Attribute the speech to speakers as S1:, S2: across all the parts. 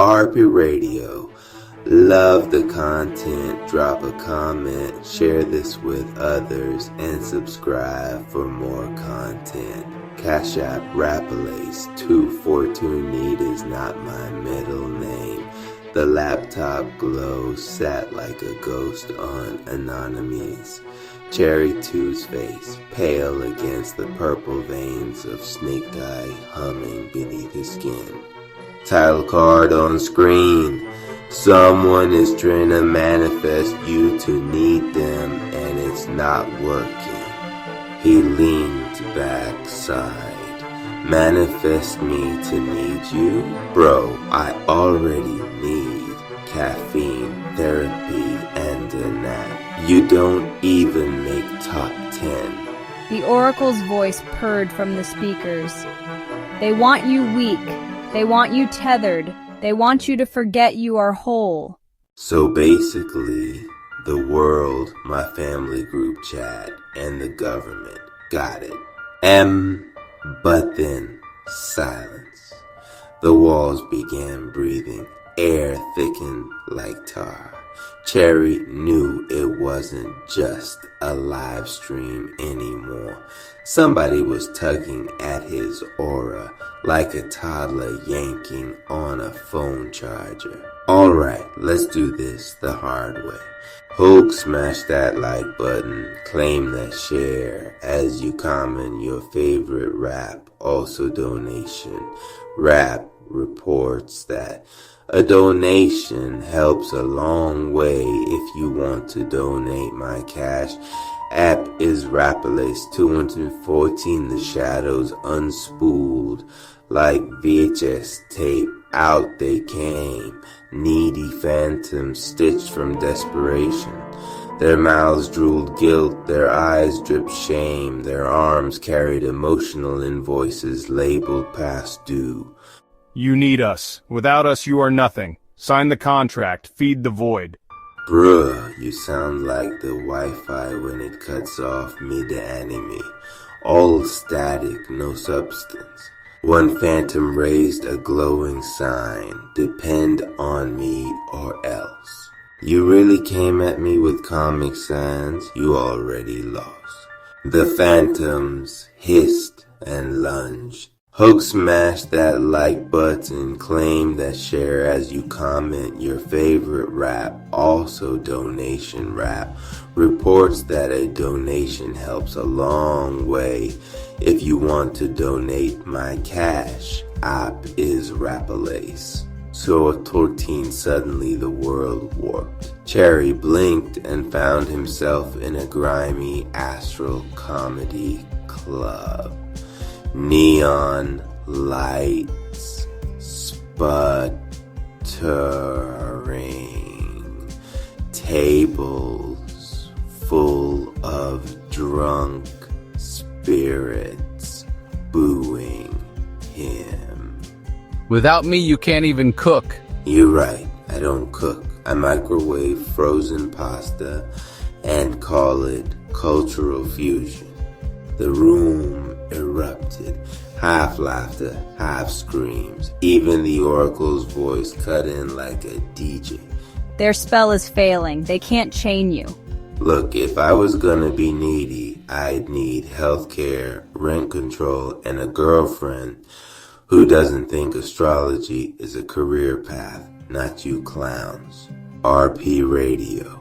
S1: RP Radio. Love the content, drop a comment, share this with others, and subscribe for more content. Cash App Rapalace 242 Need is not my middle name. The laptop glow sat like a ghost on Anonymous. Cherry 2's face, pale against the purple veins of snake eye humming beneath his skin. Title card on screen. Someone is trying to manifest you to need them and it's not working. He leaned back, sighed. Manifest me to need you? Bro, I already need caffeine, therapy, and a nap. You don't even make top 10.
S2: The oracle's voice purred from the speakers. They want you weak. They want you tethered. They want you to forget you are whole.
S1: So basically, the world, my family group chat, and the government got it. But then silence. The walls began breathing. Air thickened like tar. Cherry knew it wasn't just a live stream anymore. Somebody was tugging at his aura like a toddler yanking on a phone charger. Alright, let's do this the hard way. Hulk, smash that like button, claim that share as you comment your favorite rap, also donation. Rap reports that a donation helps a long way. If you want to donate, my cash app is Rapalace 214. The shadows unspooled like VHS tape. Out they came, needy phantoms stitched from desperation. Their mouths drooled guilt, their eyes dripped shame, their arms carried emotional invoices labeled past due.
S3: You need us. Without us, you are nothing. Sign the contract. Feed the void.
S1: Bruh, you sound like the Wi-Fi when it cuts off mid-anime. All static, no substance. One phantom raised a glowing sign. Depend on me or else. You really came at me with Comic Sans, you already lost. The phantoms hissed and lunged. Hook smashed that like button, claim that share as you comment your favorite rap, also donation rap. Reports that a donation helps a long way. If you want to donate, my cash app is Rapalace. So at 14 suddenly the world warped. Cherry blinked and found himself in a grimy astral comedy club. Neon lights sputtering, tables full of drunk spirits booing him.
S4: Without me, you can't even cook.
S1: You're right, I don't cook. I microwave frozen pasta and call it cultural fusion. The room erupted, half laughter, half screams. Even the oracle's voice cut in like a DJ.
S2: Their spell is failing. They can't chain you.
S1: Look, if I was gonna be needy, I'd need healthcare, rent control, and a girlfriend who doesn't think astrology is a career path, not you clowns. RP Radio.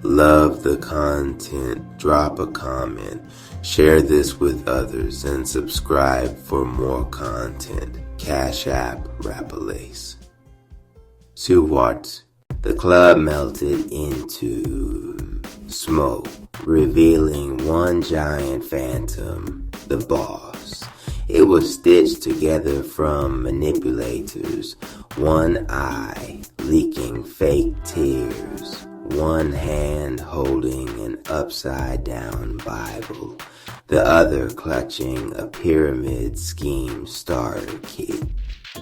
S1: Love the content, drop a comment, share this with others, and subscribe for more content. Cash App Rapalace. 2 watts. The club melted into smoke, revealing one giant phantom, the boss. It was stitched together from manipulators, one eye leaking fake tears, one hand holding an upside-down Bible, the other clutching a pyramid scheme starter kit.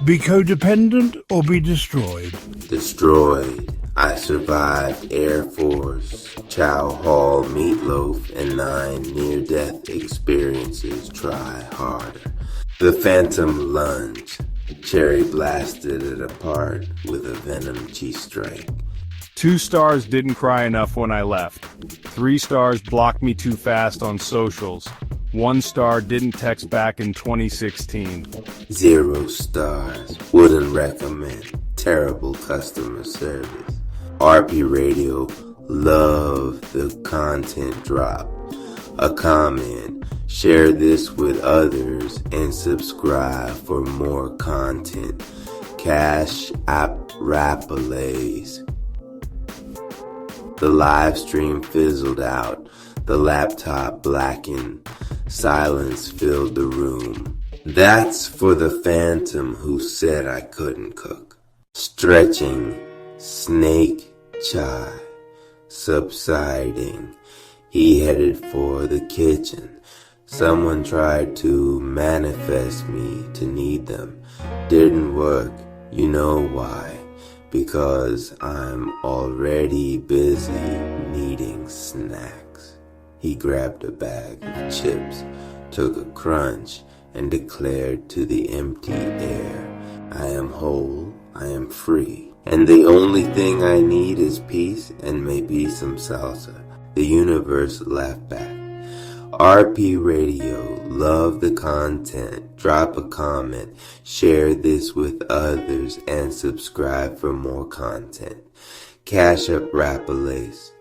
S5: Be codependent or be destroyed?
S1: Destroyed. I survived Air Force, Chow Hall, Meatloaf, and 9 near-death experiences. Try harder. The phantom lunged, Cherry blasted it apart with a venom cheese strike.
S3: 2 stars didn't cry enough when I left. 3 stars blocked me too fast on socials. 1 star didn't text back in 2016.
S1: 0 stars. Wouldn't recommend. Terrible customer service. RP Radio loved the content drop. A comment. Share this with others and subscribe for more content. Cash App Rappalays. The live stream fizzled out. The laptop blackened. Silence filled the room. That's for the phantom who said I couldn't cook. Stretching, snake chai, subsiding. He headed for the kitchen. Someone tried to manifest me to need them. Didn't work. You know why? Because I'm already busy needing snacks. He grabbed a bag of chips, took a crunch, and declared to the empty air, I am whole, I am free, and the only thing I need is peace and maybe some salsa. The universe laughed back. RP Radio, love the content, drop a comment, share this with others, and subscribe for more content. Cash App Rappalace.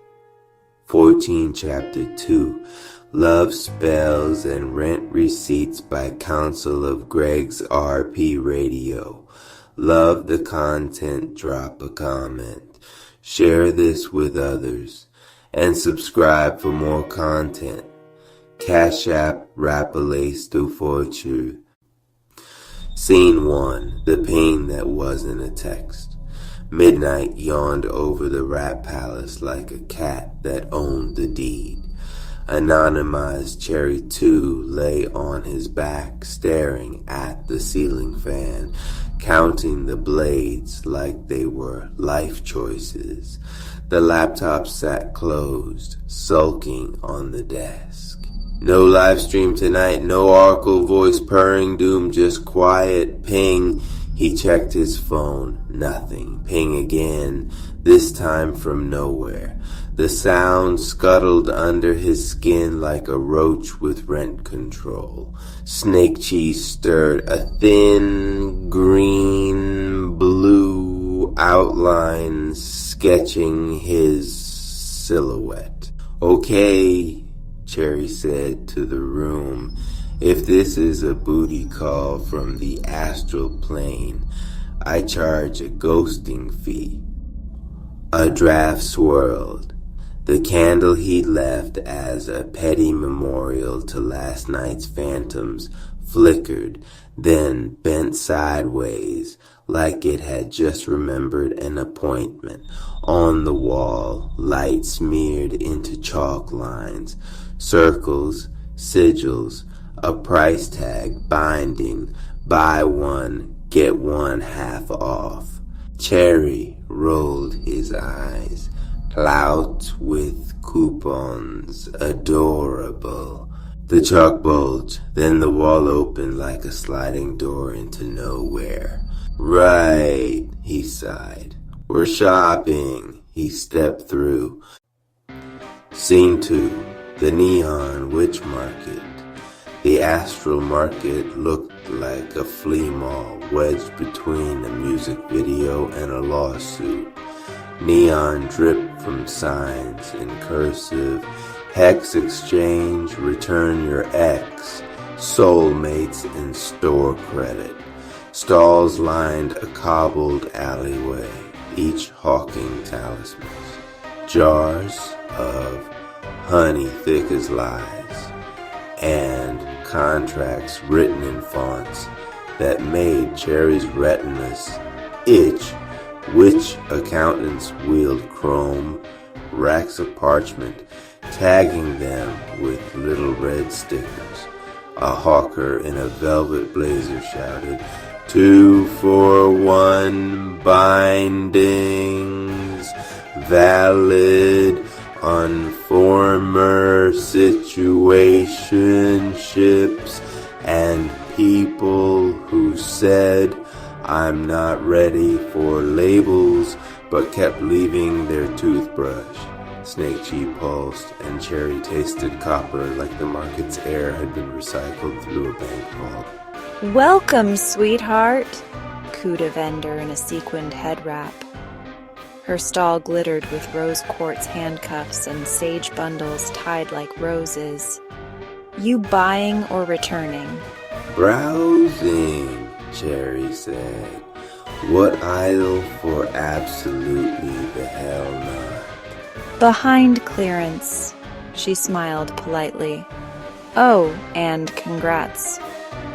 S1: 14 Chapter 2, Love Spells and Rent Receipts by Counsel of Greg's RP Radio. Love the content, drop a comment, share this with others, and subscribe for more content. Cash App Rappalace do Fortune. Scene 1. The pain that wasn't a text. Midnight yawned over the Rat Palace like a cat that owned the deed. Anonymized Cherry 2 lay on his back, staring at the ceiling fan, counting the blades like they were life choices. The laptop sat closed, sulking on the desk. No live stream tonight, no Oracle voice purring doom, just quiet ping. He checked his phone, nothing. Ping again, this time from nowhere. The sound scuttled under his skin like a roach with rent control. Snake cheese stirred a thin, green, blue outline sketching his silhouette. Okay, Cherry said to the room, if this is a booty call from the astral plane, I charge a ghosting fee. A draft swirled. The candle he left as a petty memorial to last night's phantoms flickered, then bent sideways like it had just remembered an appointment. On the wall, light smeared into chalk lines, circles, sigils, a price tag binding, buy one, get one half off. Cherry rolled his eyes. Clout with coupons, adorable. The chalk bulged, then the wall opened like a sliding door into nowhere. Right, he sighed. We're shopping. He stepped through. Scene 2. The Neon Witch Market. The astral market looked like a flea mall wedged between a music video and a lawsuit. Neon dripped from signs in cursive, hex exchange, return your ex, soulmates and store credit. Stalls lined a cobbled alleyway, each hawking talismans. Jars of honey thick as lies, and contracts written in fonts that made Cherry's retinas itch. Which accountants wield chrome, racks of parchment, tagging them with little red stickers. A hawker in a velvet blazer shouted, 2 for 1 bindings, valid on former situationships and people who said I'm not ready for labels, but kept leaving their toothbrush. Snake Chi pulsed, and Cherry tasted copper like the market's air had been recycled through a bank vault.
S6: Welcome, sweetheart, cooed a vendor in a sequined head wrap. Her stall glittered with rose quartz handcuffs and sage bundles tied like roses. You buying or returning?
S1: Browsing, Cherry said. What aisle for absolutely the hell not?
S6: Behind clearance, she smiled politely. Oh, and congrats.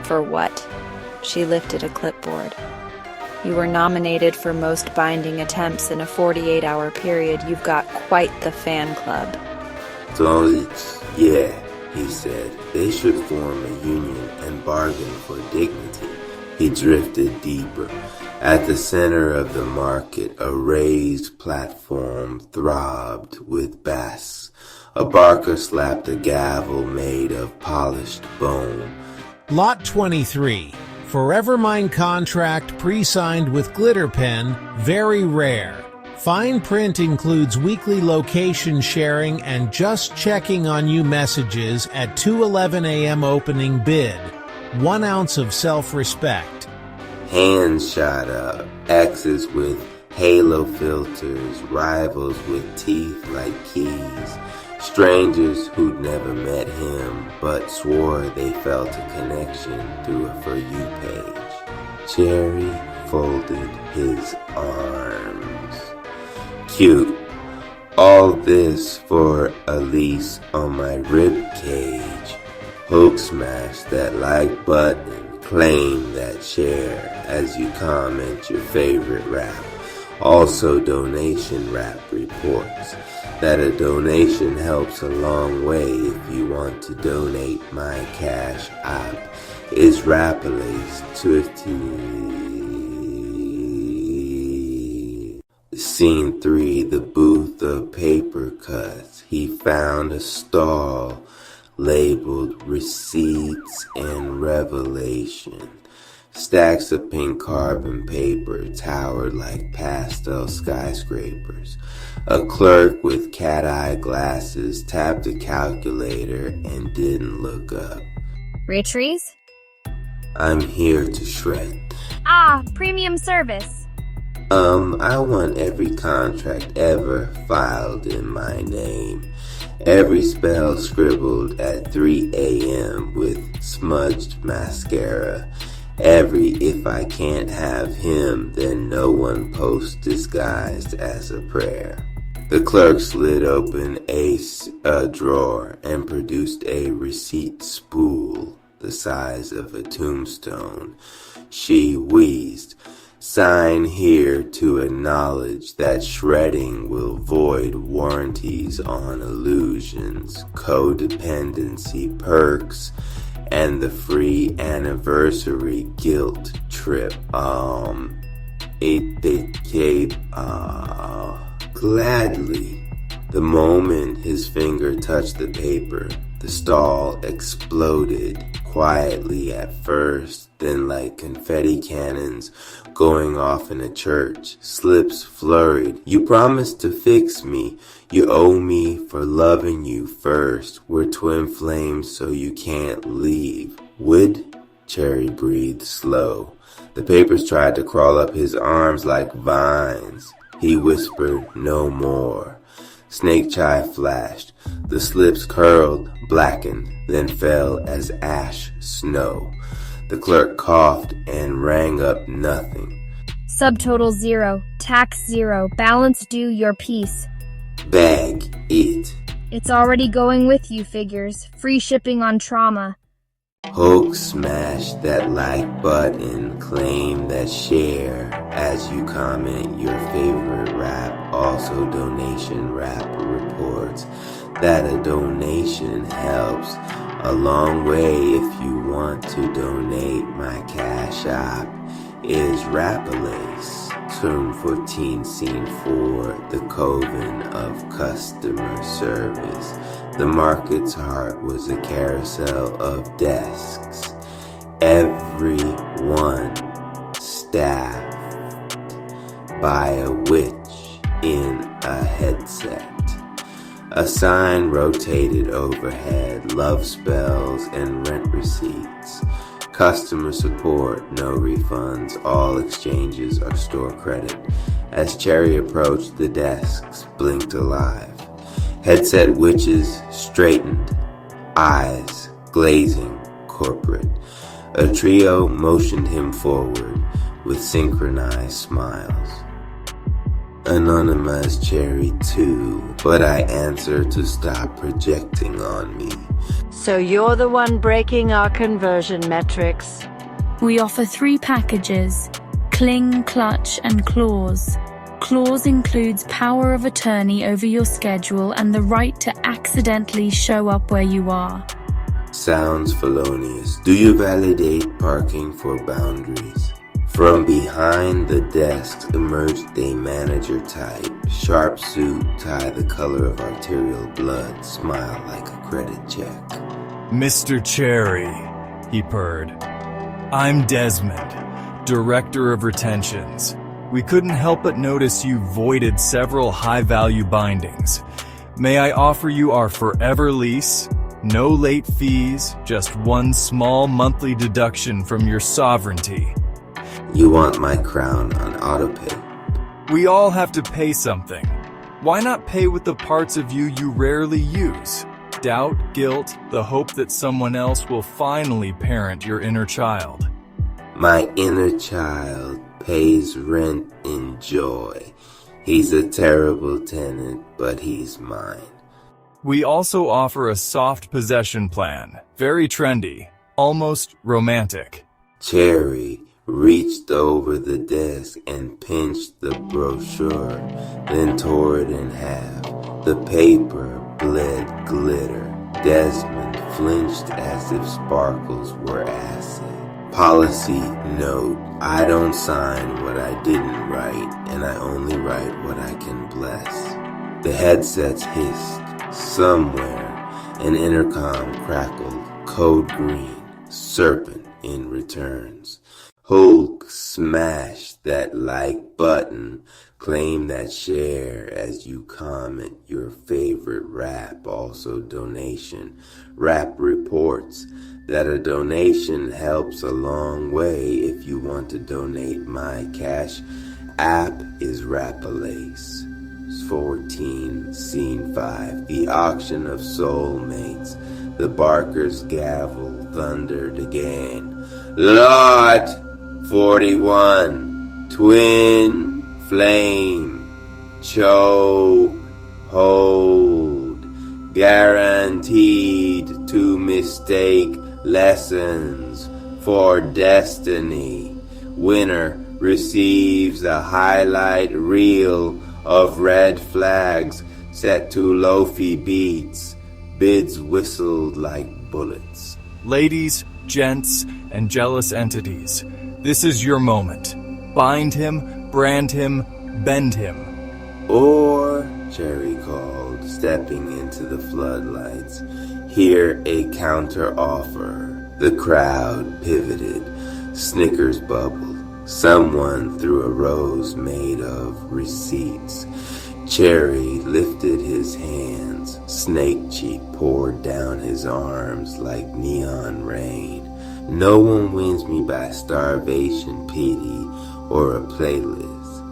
S6: For what? She lifted a clipboard. You were nominated for most binding attempts in a 48-hour period. You've got quite the fan club.
S1: So, yeah, he said. They should form a union and bargain for dignity. He drifted deeper. At the center of the market, a raised platform throbbed with bass. A barker slapped a gavel made of polished bone.
S7: Lot 23. Forevermind contract pre-signed with glitter pen, very rare. Fine print includes weekly location sharing and just checking on you messages at 2:11 a.m. opening bid. 1 ounce of self-respect.
S1: Hands shot up, X's with halo filters, rivals with teeth like keys. Strangers who'd never met him, but swore they felt a connection through a For You page. Cherry folded his arms. Cute. All this for a lease on my rib cage. Hook smash that like button. Claim that share as you comment your favorite rap. Also donation rap reports. That a donation helps a long way. If you want to donate, my cash app is Rapalace 20. Scene 3, the booth of paper cuts. He found a stall labeled Receipts and Revelation. Stacks of pink carbon paper towered like pastel skyscrapers. A clerk with cat-eye glasses tapped a calculator and didn't look up.
S8: Retrieve?
S1: I'm here to shred.
S8: Ah, premium service.
S1: I want every contract ever filed in my name. Every spell scribbled at 3 a.m. with smudged mascara. Every if I can't have him, then no one posts disguised as a prayer. The clerk slid open a drawer and produced a receipt spool the size of a tombstone. She wheezed. Sign here to acknowledge that shredding will void warranties on illusions, codependency perks, and the free anniversary guilt trip. Gladly. The moment his finger touched the paper, the stall exploded, quietly at first, then like confetti cannons going off in a church. Slips flurried. You promised to fix me. You owe me for loving you first. We're twin flames so you can't leave. Would? Cherry breathed slow. The papers tried to crawl up his arms like vines. He whispered no more. Snake Chi flashed. The slips curled, blackened, then fell as ash snow. The clerk coughed and rang up nothing.
S8: Subtotal 0, tax 0, balance due your piece.
S1: Bag it.
S8: It's already going with you, figures. Free shipping on trauma.
S1: Hulk smashed that like button, claim that share as you comment your favorite rap. Also donation rap reports that a donation helps a long way. If you want to donate, my cash app is Rapalace. Turn 14, Scene 4, the Coven of Customer Service. The market's heart was a carousel of desks. Everyone staffed by a witch in a headset. A sign rotated overhead, love spells and rent receipts. Customer support, no refunds, all exchanges are store credit. As Cherry approached, the desks blinked alive. Headset witches straightened, eyes glazing corporate. A trio motioned him forward with synchronized smiles. Anonymous Cherry too, but I answer to stop projecting on me.
S9: So you're the one breaking our conversion metrics.
S10: We offer 3 packages: Cling, Clutch, and Claws. Claws includes power of attorney over your schedule and the right to accidentally show up where you are.
S1: Sounds felonious. Do you validate parking for boundaries? From behind the desks emerged a manager type. Sharp suit, tie the color of arterial blood, smile like a credit check.
S11: Mr. Cherry, he purred. I'm Desmond, Director of Retentions. We couldn't help but notice you voided several high-value bindings. May I offer you our forever lease? No late fees, just one small monthly deduction from your sovereignty.
S1: You want my crown on autopay?
S11: We all have to pay something. Why not pay with the parts of you rarely use? Doubt, guilt, the hope that someone else will finally parent your inner child.
S1: My inner child pays rent in joy. He's a terrible tenant, but he's mine.
S11: We also offer a soft possession plan. Very trendy, almost romantic.
S1: Cherry reached over the desk and pinched the brochure, then tore it in half. The paper bled glitter. Desmond flinched as if sparkles were acid. Policy note: I don't sign what I didn't write, and I only write what I can bless. The headsets hissed. Somewhere, an intercom crackled. Code green. Serpent in returns. Hulk smashed that like button. Claim that share as you comment your favorite rap. Also donation. Rap reports that a donation helps a long way. If you want to donate, my cash app is Rapalace. 14, Scene 5. The auction of soulmates. The Barker's gavel thundered again. Lot 41. Twin flame. Choke. Hold. Guaranteed to mistake lessons for destiny. Winner receives a highlight reel of red flags set to lofi beats. Bids whistled like bullets.
S11: Ladies, gents, and jealous entities, this is your moment. Bind him, brand him, bend him.
S1: Or, Cherry called, stepping into the floodlights, hear a counter offer. The crowd pivoted. Snickers bubbled. Someone threw a rose made of receipts. Cherry lifted his hands. Snake cheek poured down his arms like neon rain. No one wins me by starvation, pity, or a playlist.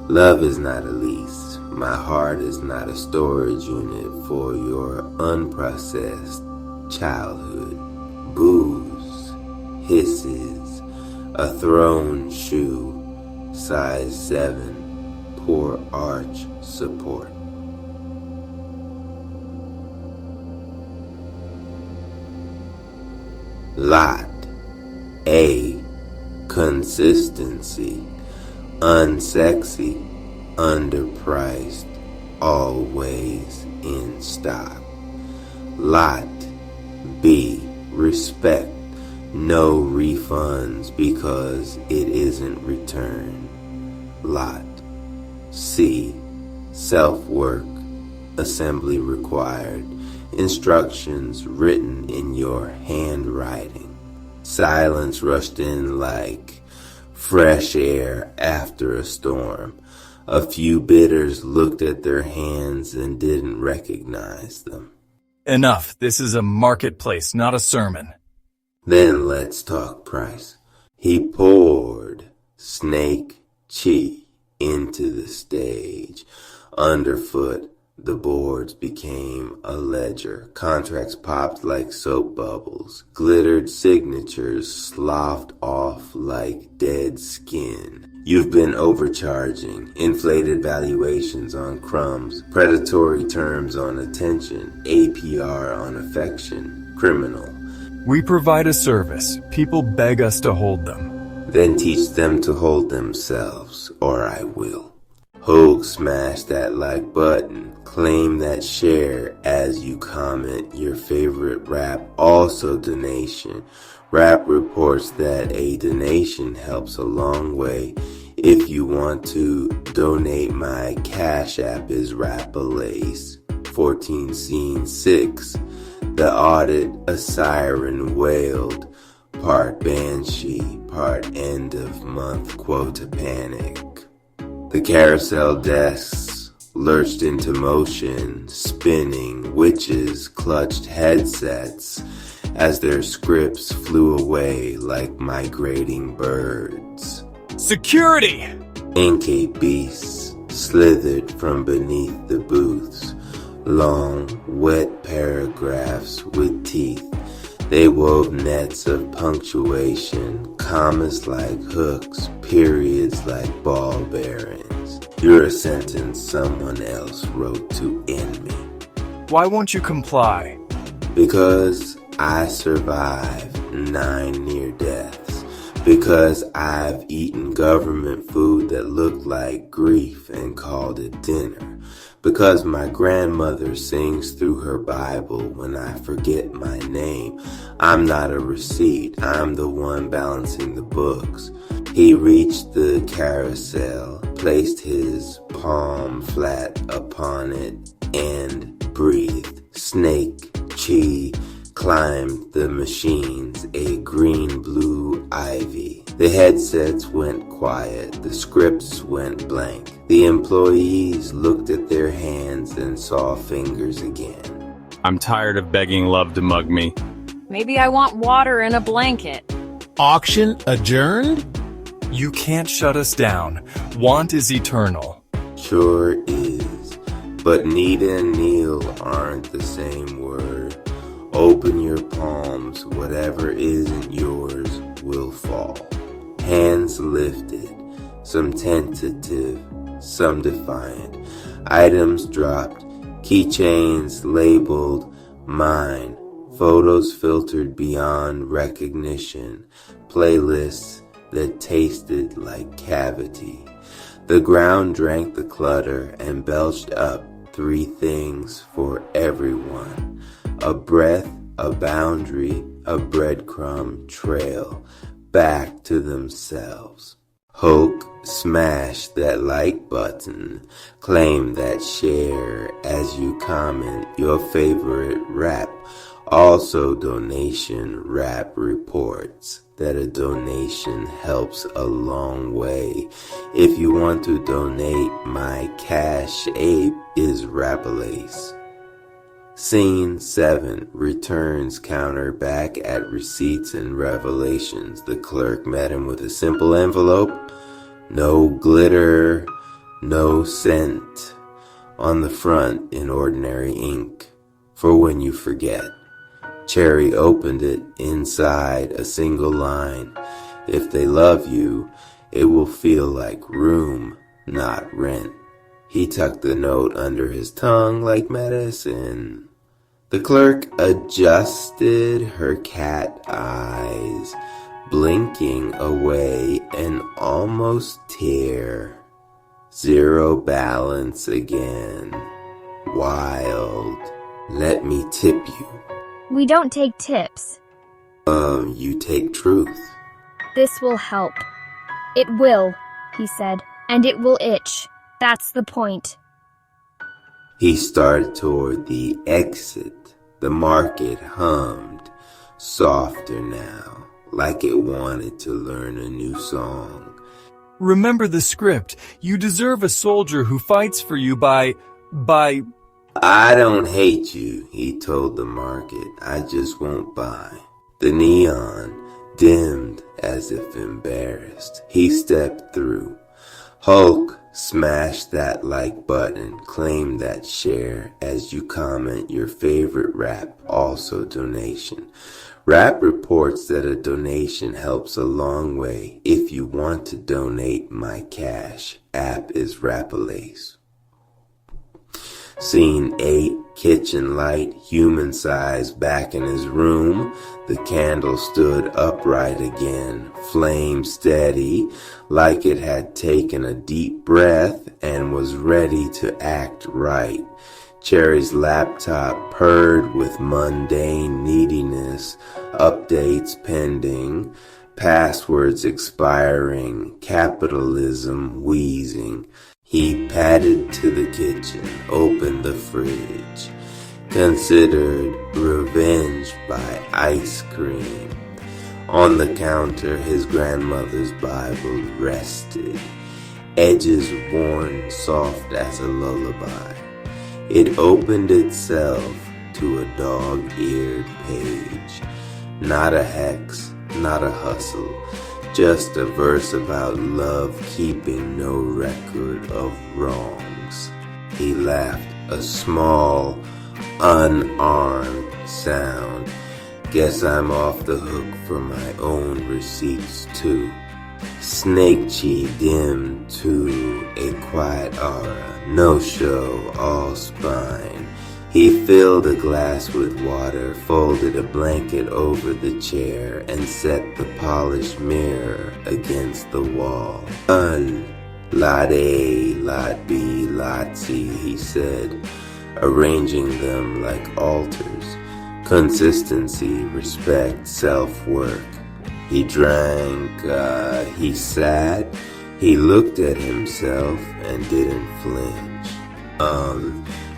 S1: Love is not a lease. My heart is not a storage unit for your unprocessed childhood. Booze, hisses, a thrown shoe, size 7, poor arch support. Lot A. Consistency. Unsexy, underpriced, always in stock. Lot B. Respect. No refunds because it isn't returned. Lot C. Self-work. Assembly required. Instructions written in your handwriting. Silence rushed in like fresh air after a storm. A few bidders looked at their hands and didn't recognize them.
S11: Enough. This is a marketplace, not a sermon.
S1: Then let's talk price. He poured Snake Chi into the stage. Underfoot, the boards became a ledger. Contracts popped like soap bubbles. Glittered signatures sloughed off like dead skin. You've been overcharging, inflated valuations on crumbs, predatory terms on attention, APR on affection, criminal.
S11: We provide a service. People beg us to hold them.
S1: Then teach them to hold themselves, or I will. Hogue, smash that like button. Claim that share as you comment your favorite rap. Also donation. Rap reports that a donation helps a long way. If you want to donate, my Cash App is Rapalace. 14 Scene 6. The audit, a siren wailed. Part banshee, part end of month quota panic. The carousel desks lurched into motion, spinning. Witches clutched headsets as their scripts flew away like migrating birds.
S11: Security!
S1: Inkay beasts slithered from beneath the booths. Long, wet paragraphs with teeth. They wove nets of punctuation, commas like hooks, periods like ball bearings. You're a sentence someone else wrote to end me.
S11: Why won't you comply?
S1: Because I survived 9 near deaths. Because I've eaten government food that looked like grief and called it dinner. Because my grandmother sings through her Bible when I forget my name. I'm not a receipt, I'm the one balancing the books. He reached the carousel, placed his palm flat upon it, and breathed. Snake Chi climbed the machines, a green-blue ivy. The headsets went quiet, the scripts went blank. The employees looked at their hands and saw fingers again.
S3: I'm tired of begging love to mug me.
S2: Maybe I want water and a blanket.
S7: Auction adjourned?
S11: You can't shut us down. Want is eternal.
S1: Sure is, but need and kneel aren't the same word. Open your palms, whatever isn't yours will fall. Hands lifted, some tentative, some defiant. Items dropped, keychains labeled mine, photos filtered beyond recognition, playlists that tasted like cavity. The ground drank the clutter and belched up 3 things for everyone. A breath, a boundary, a breadcrumb trail back to themselves. Hoke smashed that like button, claim that share as you comment your favorite rap. Also donation rap reports that a donation helps a long way. If you want to donate, my Cash Ape is Rapalace. Scene 7. Returns counter back at Receipts and Revelations. The clerk met him with a simple envelope. No glitter, no scent. On the front in ordinary ink. For when you forget. Cherry opened it. Inside a single line. If they love you, it will feel like room, not rent. He tucked the note under his tongue like medicine. The clerk adjusted her cat eyes, blinking away an almost tear. Zero balance again. Wild. Let me tip you.
S8: We don't take tips.
S1: You take truth.
S8: This will help. It will, he said, and it will itch. That's the point.
S1: He started toward the exit. The market hummed, softer now, like it wanted to learn a new song.
S11: Remember the script. You deserve a soldier who fights for you by...
S1: I don't hate you, he told the market. I just won't buy. The neon dimmed as if embarrassed. He stepped through. Hulk smashed that like button, claim that share as you comment your favorite rap, also donation. Rap reports that a donation helps a long way. If you want to donate my cash, app is Rapalace. Scene 8, kitchen light, human size back in his room. The candle stood upright again, flame steady, like it had taken a deep breath and was ready to act right. Cherry's laptop purred with mundane neediness, updates pending, passwords expiring, capitalism wheezing. He padded to the kitchen, opened the fridge, considered revenge by ice cream. On the counter, his grandmother's Bible rested, edges worn soft as a lullaby. It opened itself to a dog-eared page. Not a hex, not a hustle, just a verse about love keeping no record of wrongs. He laughed, a small, unarmed sound. Guess I'm off the hook for my own receipts too. Snake Chi dimmed to a quiet aura, no show, all spine. He filled a glass with water, folded a blanket over the chair, and set the polished mirror against the wall. Lot A, Lot B, Lot C, he said, arranging them like altars. Consistency, respect, self-work. He drank, he sat, he looked at himself and didn't flinch.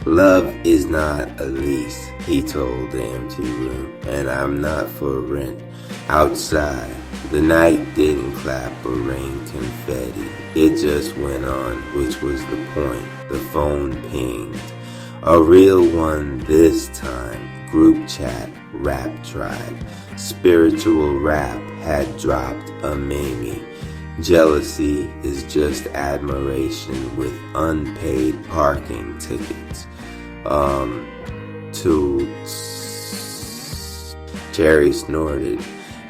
S1: Love is not a lease, he told the empty room, and I'm not for rent. Outside, the night didn't clap or rain confetti. It just went on, which was the point. The phone pinged. A real one this time. Group chat, rap tribe. Spiritual rap had dropped a Mamie. Jealousy is just admiration with unpaid parking tickets. Cherry snorted.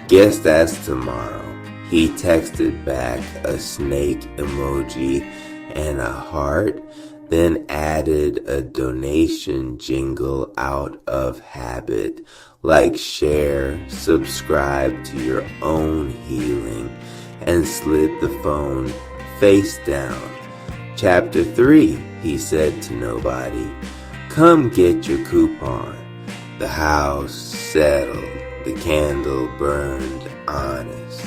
S1: Guess that's tomorrow. He texted back a snake emoji and a heart, then added a donation jingle out of habit, like share, subscribe to your own healing, and slid the phone face down. Chapter 3, he said to nobody. Come get your coupon. The house settled, the candle burned honest.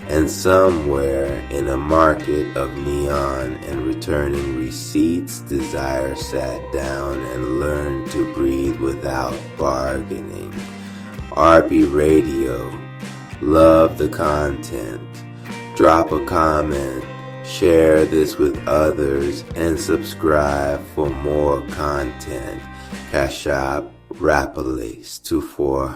S1: And somewhere in a market of neon and returning receipts, Desire sat down and learned to breathe without bargaining. RB Radio, love the content. Drop a comment, share this with others, and subscribe for more content. Cash App, Rapalace 24.